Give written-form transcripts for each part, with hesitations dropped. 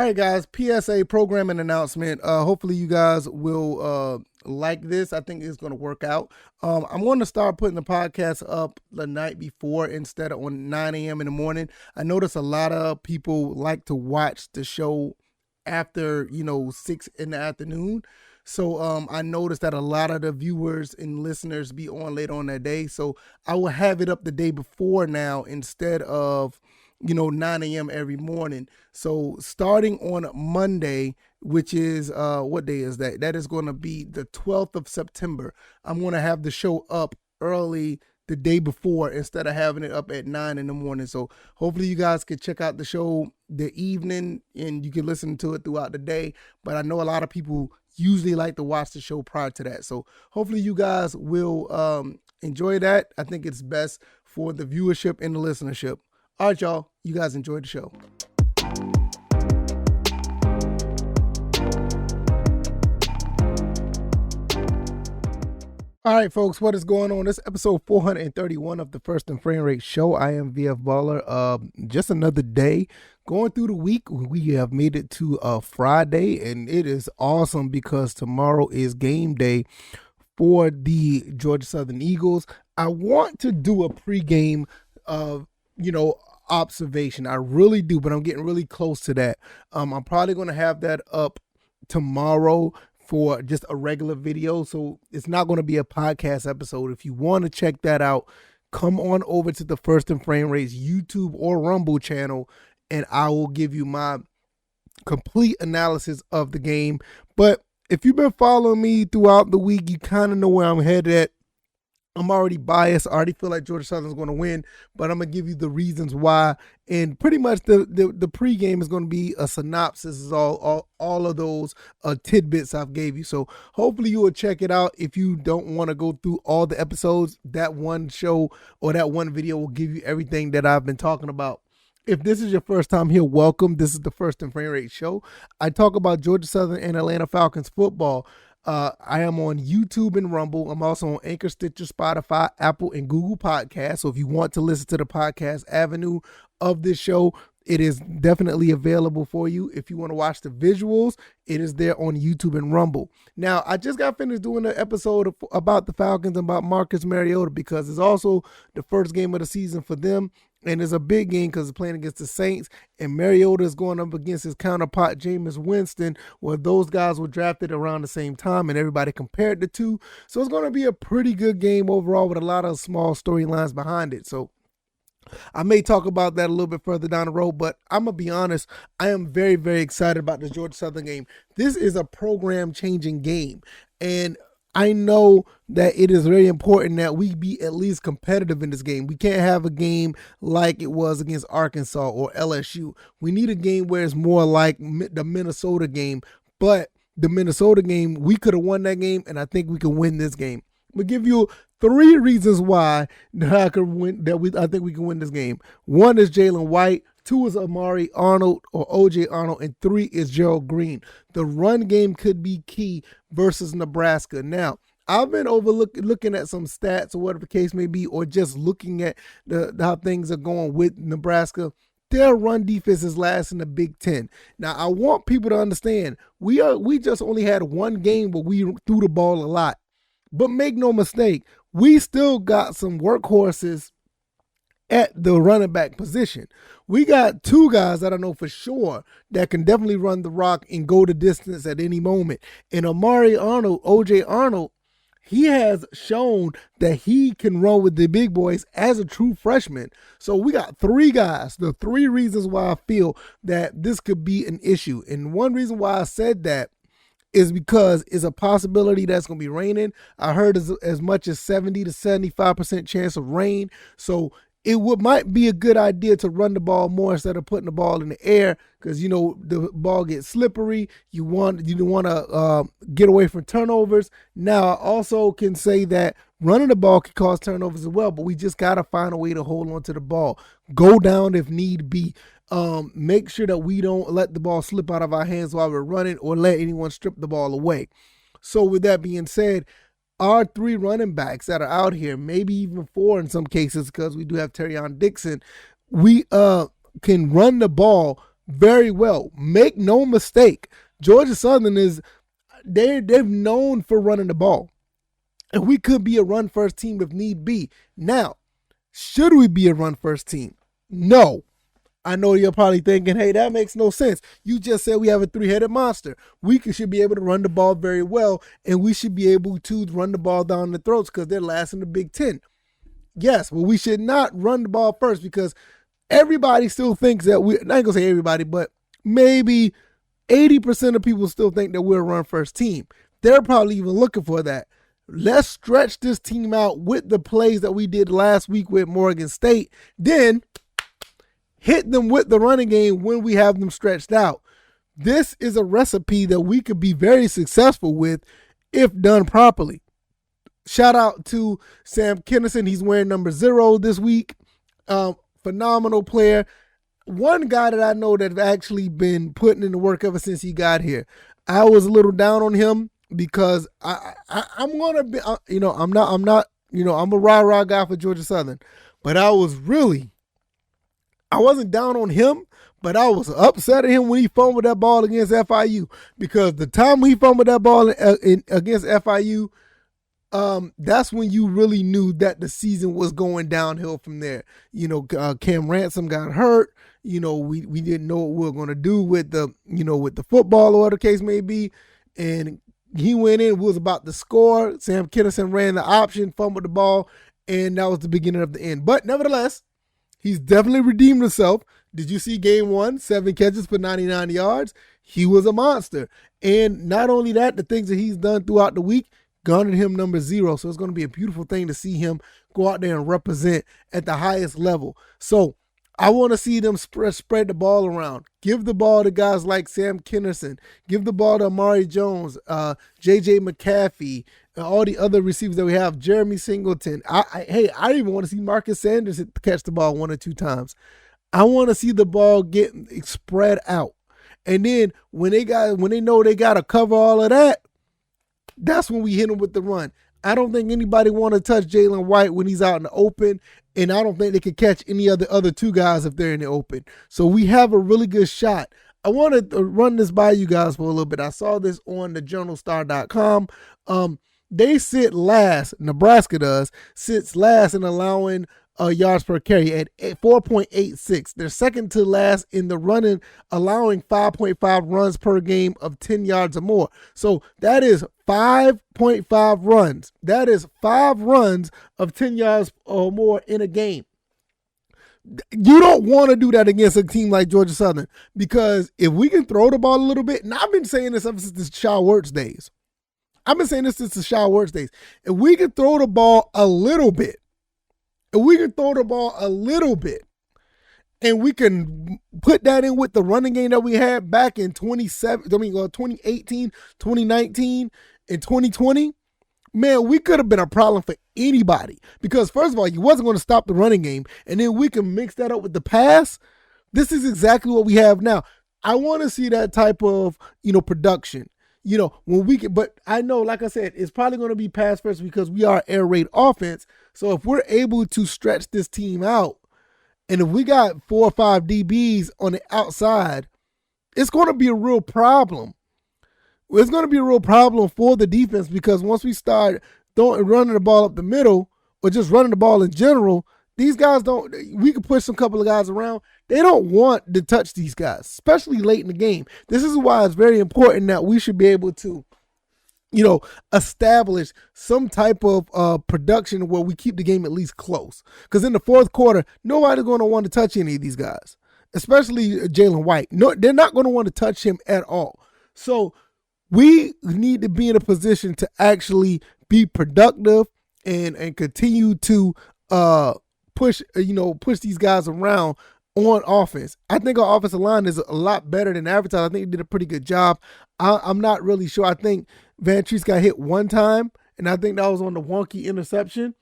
All right, guys, PSA programming announcement. Hopefully you guys will like this. I think it's going to work out. I'm going to start putting the podcast up the night before instead of on 9 a.m. in the morning. I notice a lot of people like to watch the show after, 6 in the afternoon. So I noticed that a lot of the viewers and listeners be on later on that day. So I will have it up the day before now instead of 9 a.m. every morning. So starting on Monday, which is, what day is that? That is going to be the 12th of September. I'm going to have the show up early the day before instead of having it up at 9 in the morning. So hopefully you guys can check out the show the evening and you can listen to it throughout the day. But I know a lot of people usually like to watch the show prior to that. So hopefully you guys will enjoy that. I think it's best for the viewership and the listenership. All right, y'all. You guys enjoy the show. All right, folks, what is going on? This is episode 431 of the First and Frame Rate Show. I am VF Baller. Just another day going through the week. We have made it to Friday, and it is awesome because tomorrow is game day for the Georgia Southern Eagles. I want to do a pregame observation. I really do, but I'm getting really close to that. I'm probably going to have that up tomorrow for just a regular video, so it's not going to be a podcast episode. If you want to check that out, come on over to the First and Frame Rate's YouTube or Rumble channel, and I will give you my complete analysis of the game. But if you've been following me throughout the week, you kind of know where I'm headed at. I'm already biased. I already feel like Georgia Southern's going to win, but I'm going to give you the reasons why. And pretty much the pregame is going to be a synopsis of all of those tidbits I've gave you. So hopefully you will check it out. If you don't want to go through all the episodes, that one show or that one video will give you everything that I've been talking about. If this is your first time here, welcome. This is the First and Frame Rate Show. I talk about Georgia Southern and Atlanta Falcons football. I am on YouTube and Rumble. I'm also on Anchor, Stitcher, Spotify, Apple, and Google Podcasts. So if you want to listen to the podcast avenue of this show, it is definitely available for you. If you want to watch the visuals, it is there on YouTube and Rumble. Now, I just got finished doing an episode about the Falcons and about Marcus Mariota because it's also the first game of the season for them. And it's a big game because it's playing against the Saints. And Mariota is going up against his counterpart, Jameis Winston, where those guys were drafted around the same time and everybody compared the two. So it's going to be a pretty good game overall with a lot of small storylines behind it. So I may talk about that a little bit further down the road, but I'm going to be honest, I am very, very excited about the Georgia Southern game. This is a program-changing game. And I know that it is very important that we be at least competitive in this game. We can't have a game like it was against Arkansas or LSU. We need a game where it's more like the Minnesota game. But the Minnesota game, we could have won that game, and I think we can win this game. I'm going to give you 3 reasons why I think we can win this game. 1 is Jalen White. 2 is Amari Arnold or OJ Arnold, and 3 is Gerald Green. The run game could be key versus Nebraska. Now, I've been looking at some stats or whatever the case may be, or just looking at how things are going with Nebraska. Their run defense is last in the Big Ten. Now, I want people to understand we just only had one game where we threw the ball a lot. But make no mistake, we still got some workhorses at the running back position. We got 2 guys that I know for sure that can definitely run the rock and go the distance at any moment. And Amari Arnold, OJ Arnold, he has shown that he can run with the big boys as a true freshman. So we got 3 guys. The 3 reasons why I feel that this could be an issue. And one reason why I said that is because it's a possibility that's going to be raining. I heard as much as 70 to 75% chance of rain. So might be a good idea to run the ball more instead of putting the ball in the air because, the ball gets slippery. You want to get away from turnovers. Now, I also can say that running the ball can cause turnovers as well, but we just got to find a way to hold on to the ball. Go down if need be. Make sure that we don't let the ball slip out of our hands while we're running or let anyone strip the ball away. So with that being said, our 3 running backs that are out here, maybe even 4 in some cases because we do have Terrion Dixon, we can run the ball very well. Make no mistake, Georgia Southern they've known for running the ball. And we could be a run-first team if need be. Now, should we be a run-first team? No. I know you're probably thinking, hey, that makes no sense. You just said we have a three-headed monster. We should be able to run the ball very well, and we should be able to run the ball down the throats because they're last in the Big Ten. Yes, but we should not run the ball first because everybody still thinks that I ain't going to say everybody, but maybe 80% of people still think that we're a run-first team. They're probably even looking for that. Let's stretch this team out with the plays that we did last week with Morgan State. Then hit them with the running game when we have them stretched out. This is a recipe that we could be very successful with if done properly. Shout out to Sam Kinison. He's wearing number 0 this week. Phenomenal player. One guy that I know that have actually been putting in the work ever since he got here. I was a little down on him because I'm gonna be, I'm not, I'm a rah-rah guy for Georgia Southern, but I wasn't down on him, but I was upset at him when he fumbled that ball against FIU because the time he fumbled that ball against FIU, that's when you really knew that the season was going downhill from there. Cam Ransom got hurt. We didn't know what we were going to do with the football or whatever the case may be. And he went in, was about to score. Sam Kinison ran the option, fumbled the ball, and that was the beginning of the end. But nevertheless, he's definitely redeemed himself. Did you see game 1? 7 catches for 99 yards. He was a monster. And not only that, the things that he's done throughout the week garnered him number 0. So it's going to be a beautiful thing to see him go out there and represent at the highest level. So I want to see them spread the ball around. Give the ball to guys like Sam Kinison. Give the ball to Amari Jones, J.J. McCaffrey, all the other receivers that we have, Jeremy Singleton. I even want to see Marcus Sanders catch the ball 1 or 2 times. I want to see the ball get spread out. And then when they know they got to cover all of that, that's when we hit them with the run. I don't think anybody want to touch Jalen White when he's out in the open, and I don't think they could catch any other 2 guys if they're in the open. So we have a really good shot. I want to run this by you guys for a little bit. I saw this on thejournalstar.com. They sit last, Nebraska sits last in allowing yards per carry at 4.86. They're second to last in the running, allowing 5.5 runs per game of 10 yards or more. So that is 5.5 runs. That is 5 runs of 10 yards or more in a game. You don't want to do that against a team like Georgia Southern because if we can throw the ball a little bit, and I've been saying this ever since the Shaw Wirtz days. If we can throw the ball a little bit, and we can put that in with the running game that we had back in 2018, 2019, and 2020, man, we could have been a problem for anybody. Because first of all, you wasn't going to stop the running game, and then we can mix that up with the pass. This is exactly what we have now. I want to see that type of, production. When we can, but I know, like I said, it's probably going to be pass first because we are air raid offense. So if we're able to stretch this team out, and if we got 4 or 5 DBs on the outside, it's going to be a real problem. It's going to be a real problem for the defense because once we start running the ball up the middle or just running the ball in general, these guys we can push some couple of guys around. They don't want to touch these guys, especially late in the game. This is why it's very important that we should be able to, establish some type of production where we keep the game at least close. Because in the fourth quarter, nobody's going to want to touch any of these guys, especially Jalen White. No, they're not going to want to touch him at all. So we need to be in a position to actually be productive and continue to push these guys around on offense. I think our offensive line is a lot better than advertised. I think they did a pretty good job. I'm not really sure. I think Van Treese got hit one time, and I think that was on the wonky interception.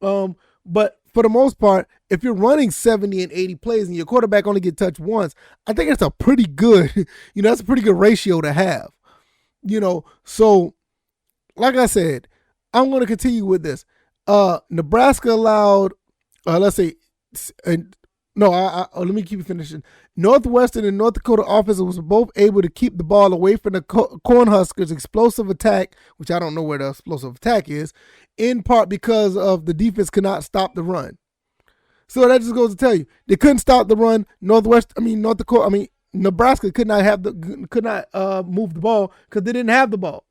But for the most part, if you're running 70 and 80 plays and your quarterback only get touched once, I think it's a pretty good, that's a pretty good ratio to have. So like I said, I'm going to continue with this. Nebraska allowed, No, let me keep finishing. Northwestern and North Dakota offenses was both able to keep the ball away from the Cornhuskers' explosive attack, which I don't know where the explosive attack is, in part because of the defense could not stop the run. So that just goes to tell you they couldn't stop the run. Nebraska could not move the ball because they didn't have the ball.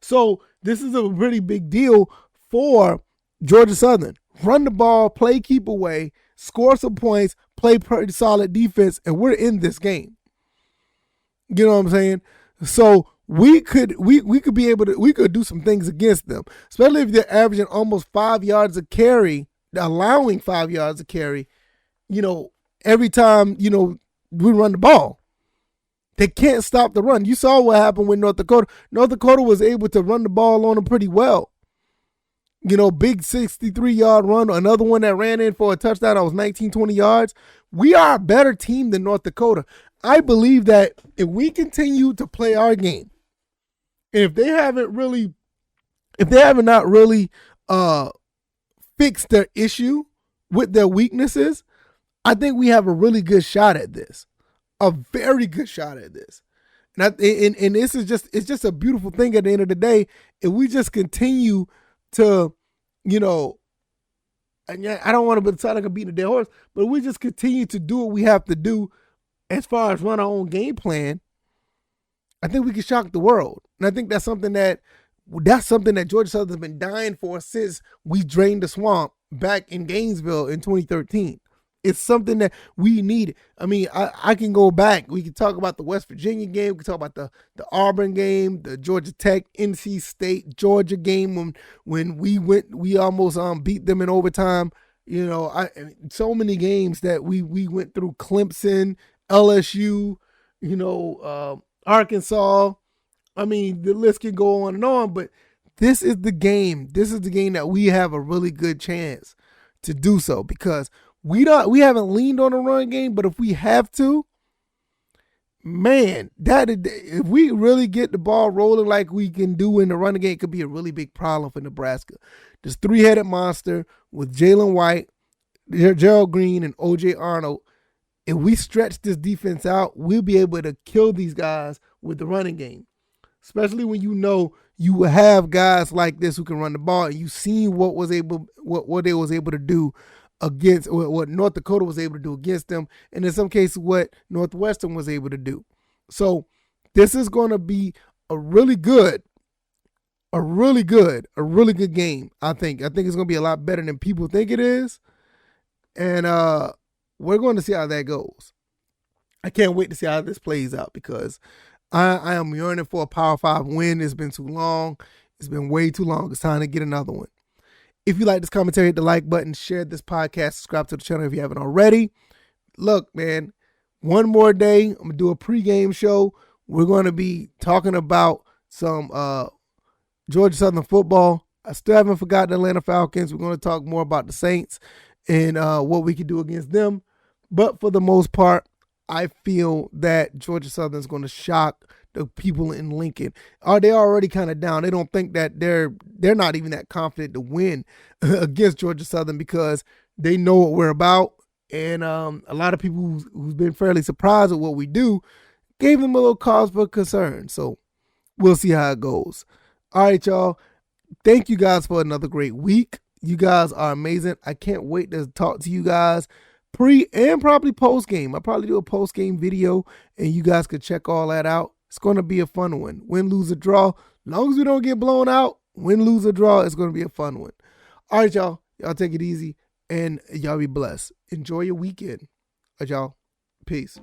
So this is a really big deal for Georgia Southern. Run the ball, play keep away, score some points, play pretty solid defense, and we're in this game. You know what I'm saying? So we could do some things against them, especially if they're averaging almost 5 yards a carry, allowing 5 yards a carry, every time, we run the ball. They can't stop the run. You saw what happened with North Dakota. North Dakota was able to run the ball on them pretty well. Big 63-yard run, another one that ran in for a touchdown that was 19, 20 yards. We are a better team than North Dakota. I believe that if we continue to play our game, and if they haven't not really fixed their issue with their weaknesses, I think we have a really good shot at this. A very good shot at this. And this is just a beautiful thing at the end of the day. If we just continue to, and I don't want to sound like I'm beating a dead horse, but we just continue to do what we have to do as far as run our own game plan, I think we can shock the world. And I think that's something that Georgia Southern has been dying for since we drained the swamp back in Gainesville in 2013. It's something that we need. I mean, I can go back. We can talk about the West Virginia game. We can talk about the Auburn game, the Georgia Tech, NC State, Georgia game when we almost beat them in overtime. So many games that we went through. Clemson, LSU, Arkansas. I mean, the list can go on and on, but this is the game. This is the game that we have a really good chance to do so because we haven't leaned on a run game, but if we have to, man, if we really get the ball rolling like we can do in the running game, it could be a really big problem for Nebraska. This three-headed monster with Jalen White, Gerald Green, and O.J. Arnold, if we stretch this defense out, we'll be able to kill these guys with the running game, especially when you have guys like this who can run the ball, and you've seen what they was able to do against what North Dakota was able to do against them, and in some cases what Northwestern was able to do. So this is going to be a really good game. I think it's going to be a lot better than people think it is, and we're going to see how that goes. I can't wait to see how this plays out because I am yearning for a Power 5 win. It's been too long. It's been way too long. It's time to get another one. If you like this commentary, hit the like button, share this podcast, subscribe to the channel if you haven't already. Look, man, one more day. I'm going to do a pregame show. We're going to be talking about some Georgia Southern football. I still haven't forgotten the Atlanta Falcons. We're going to talk more about the Saints and what we can do against them. But for the most part, I feel that Georgia Southern is going to shock the people in Lincoln. They're already kind of down. They don't think that they're not even that confident to win against Georgia Southern because they know what we're about. And a lot of people who's been fairly surprised at what we do gave them a little cause for concern. So we'll see how it goes. All right, y'all. Thank you guys for another great week. You guys are amazing. I can't wait to talk to you guys pre and probably post game. I'll probably do a post game video and you guys could check all that out. It's going to be a fun one. Win, lose, or draw. As long as we don't get blown out, win, lose, or draw, it's going to be a fun one. All right, y'all. Y'all take it easy and y'all be blessed. Enjoy your weekend. All right, y'all. Peace.